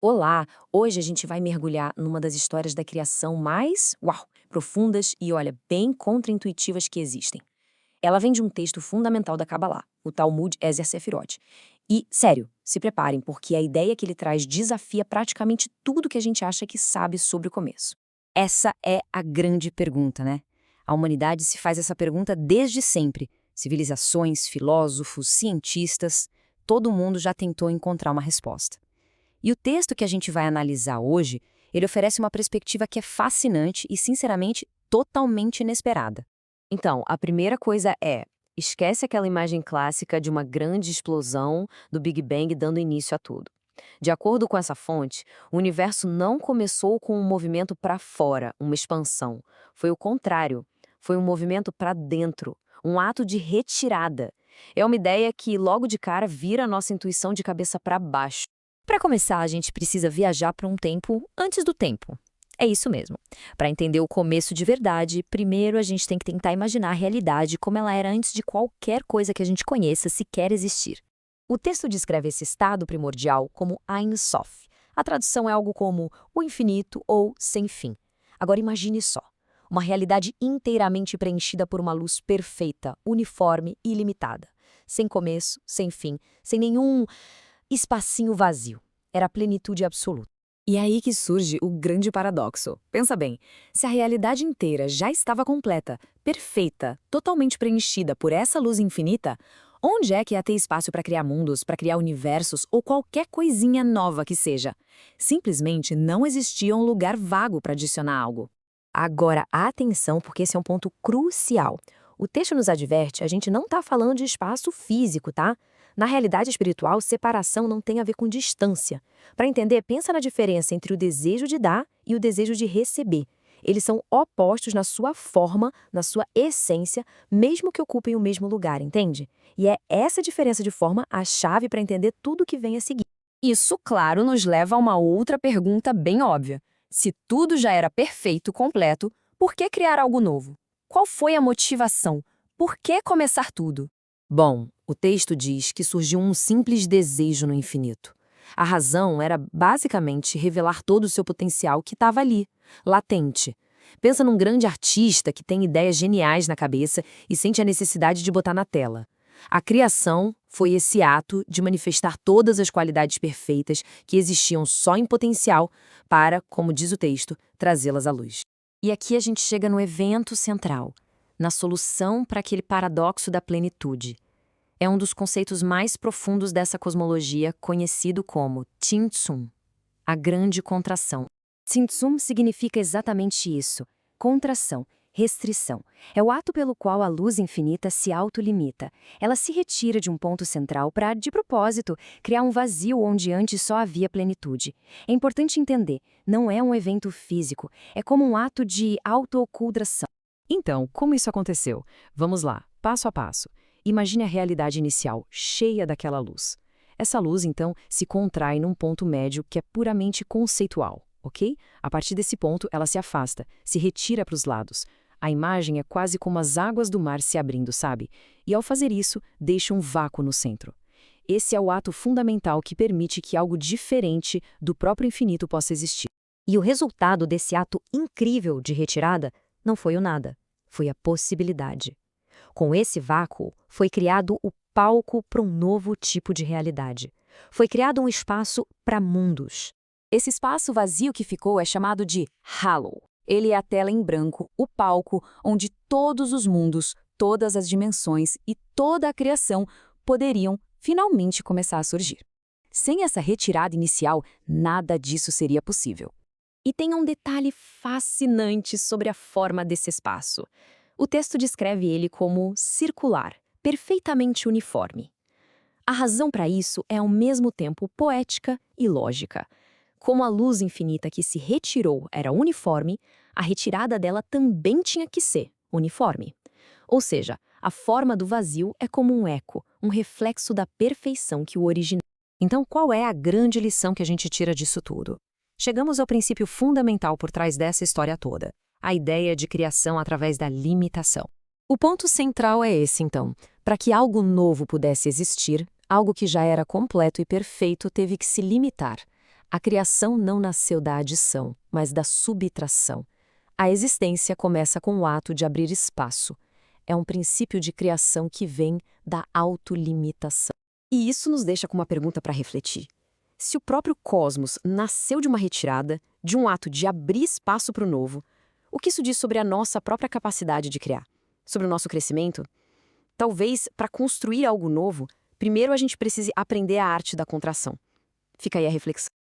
Olá! Hoje a gente vai mergulhar numa das histórias da criação mais, profundas e, olha, bem contraintuitivas que existem. Ela vem de um texto fundamental da Kabbalah, o Talmud Ezer Sefirot. E, sério, se preparem, porque a ideia que ele traz desafia praticamente tudo que a gente acha que sabe sobre o começo. Essa é a grande pergunta, né? A humanidade se faz essa pergunta desde sempre. Civilizações, filósofos, cientistas, todo mundo já tentou encontrar uma resposta. E o texto que a gente vai analisar hoje, ele oferece uma perspectiva que é fascinante e, sinceramente, totalmente inesperada. Então, a primeira coisa é, esquece aquela imagem clássica de uma grande explosão do Big Bang dando início a tudo. De acordo com essa fonte, o universo não começou com um movimento para fora, uma expansão. Foi o contrário. Foi um movimento para dentro, um ato de retirada. É uma ideia que logo de cara vira a nossa intuição de cabeça para baixo. Para começar, a gente precisa viajar para um tempo antes do tempo. É isso mesmo. Para entender o começo de verdade, primeiro a gente tem que tentar imaginar a realidade como ela era antes de qualquer coisa que a gente conheça sequer existir. O texto descreve esse estado primordial como Ein Sof. A tradução é algo como o infinito ou sem fim. Agora imagine só, uma realidade inteiramente preenchida por uma luz perfeita, uniforme e ilimitada. Sem começo, sem fim, sem nenhum espacinho vazio. Era a plenitude absoluta. E é aí que surge o grande paradoxo. Pensa bem, se a realidade inteira já estava completa, perfeita, totalmente preenchida por essa luz infinita, onde é que ia ter espaço para criar mundos, para criar universos ou qualquer coisinha nova que seja? Simplesmente não existia um lugar vago para adicionar algo. Agora, atenção, porque esse é um ponto crucial. O texto nos adverte, a gente não está falando de espaço físico, tá? Na realidade espiritual, separação não tem a ver com distância. Para entender, pensa na diferença entre o desejo de dar e o desejo de receber. Eles são opostos na sua forma, na sua essência, mesmo que ocupem o mesmo lugar, entende? E é essa diferença de forma a chave para entender tudo que vem a seguir. Isso, claro, nos leva a uma outra pergunta bem óbvia. Se tudo já era perfeito, completo, por que criar algo novo? Qual foi a motivação? Por que começar tudo? Bom, o texto diz que surgiu um simples desejo no infinito. A razão era basicamente revelar todo o seu potencial que estava ali, latente. Pensa num grande artista que tem ideias geniais na cabeça e sente a necessidade de botar na tela. A criação foi esse ato de manifestar todas as qualidades perfeitas que existiam só em potencial para, como diz o texto, trazê-las à luz. E aqui a gente chega no evento central, na solução para aquele paradoxo da plenitude. É um dos conceitos mais profundos dessa cosmologia, conhecido como Tzimtzum, a grande contração. Tzimtzum significa exatamente isso, contração, restrição. É o ato pelo qual a luz infinita se autolimita. Ela se retira de um ponto central para, de propósito, criar um vazio onde antes só havia plenitude. É importante entender, não é um evento físico, é como um ato de autoocultração. Então, como isso aconteceu? Vamos lá, passo a passo. Imagine a realidade inicial, cheia daquela luz. Essa luz, então, se contrai num ponto médio que é puramente conceitual, ok? A partir desse ponto, ela se afasta, se retira para os lados. A imagem é quase como as águas do mar se abrindo, sabe? E ao fazer isso, deixa um vácuo no centro. Esse é o ato fundamental que permite que algo diferente do próprio infinito possa existir. E o resultado desse ato incrível de retirada não foi o nada, foi a possibilidade. Com esse vácuo, foi criado o palco para um novo tipo de realidade. Foi criado um espaço para mundos. Esse espaço vazio que ficou é chamado de Halo. Ele é a tela em branco, o palco onde todos os mundos, todas as dimensões e toda a criação poderiam finalmente começar a surgir. Sem essa retirada inicial, nada disso seria possível. E tem um detalhe fascinante sobre a forma desse espaço. O texto descreve ele como circular, perfeitamente uniforme. A razão para isso é ao mesmo tempo poética e lógica. Como a luz infinita que se retirou era uniforme, a retirada dela também tinha que ser uniforme. Ou seja, a forma do vazio é como um eco, um reflexo da perfeição que o originou. Então, qual é a grande lição que a gente tira disso tudo? Chegamos ao princípio fundamental por trás dessa história toda, a ideia de criação através da limitação. O ponto central é esse, então. Para que algo novo pudesse existir, algo que já era completo e perfeito teve que se limitar. A criação não nasceu da adição, mas da subtração. A existência começa com o ato de abrir espaço. É um princípio de criação que vem da autolimitação. E isso nos deixa com uma pergunta para refletir. Se o próprio cosmos nasceu de uma retirada, de um ato de abrir espaço para o novo, o que isso diz sobre a nossa própria capacidade de criar? Sobre o nosso crescimento? Talvez, para construir algo novo, primeiro a gente precise aprender a arte da contração. Fica aí a reflexão.